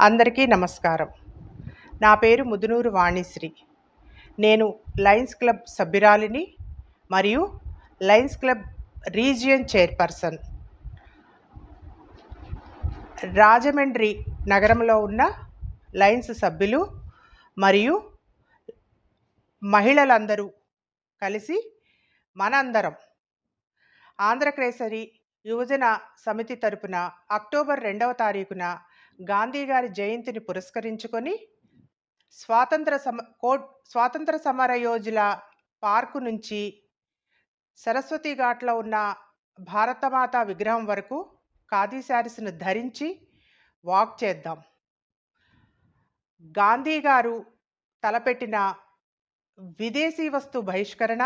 అందరికీ నమస్కారం. నా పేరు ముదునూరు వాణిశ్రీ. నేను లయన్స్ క్లబ్ సభ్యురాలిని మరియు Lions club region chairperson. Rajahmundry నగరంలో ఉన్న లయన్స్ సభ్యులు మరియు మహిళలందరూ కలిసి మనందరం ఆంధ్రకేసరి యువజన సమితి తరపున అక్టోబర్ 2వ తారీఖున గాంధీ గారి జయంతిని పురస్కరించుకొని స్వాతంత్ర సమర యోధుల పార్కు నుంచి సరస్వతి ఘాట్లో ఉన్న భారతమాత విగ్రహం వరకు ఖాదీ శారీస్ను ధరించి వాక్ చేద్దాం. గాంధీ గారు తలపెట్టిన విదేశీ వస్తు బహిష్కరణ,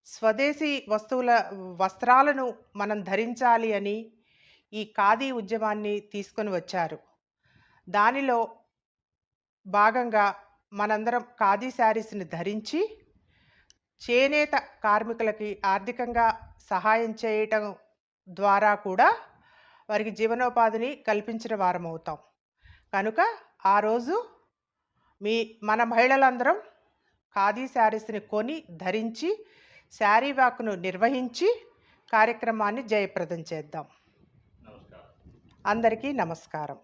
స్వదేశీ వస్త్రాలను మనం ధరించాలి అని ఈ ఖాదీ ఉద్యమాన్ని తీసుకొని వచ్చారు. దానిలో భాగంగా మనందరం ఖాదీ శారీస్ని ధరించి చేనేత కార్మికులకి ఆర్థికంగా సహాయం చేయటం ద్వారా కూడా వారికి జీవనోపాధిని కల్పించిన వారం అవుతాం. కనుక ఆ రోజు మన మహిళలందరం ఖాదీ శారీస్ని కొని ధరించి శారీ వాక్ను నిర్వహించి కార్యక్రమాన్ని జయప్రదం చేద్దాం. అందరికీ నమస్కారం.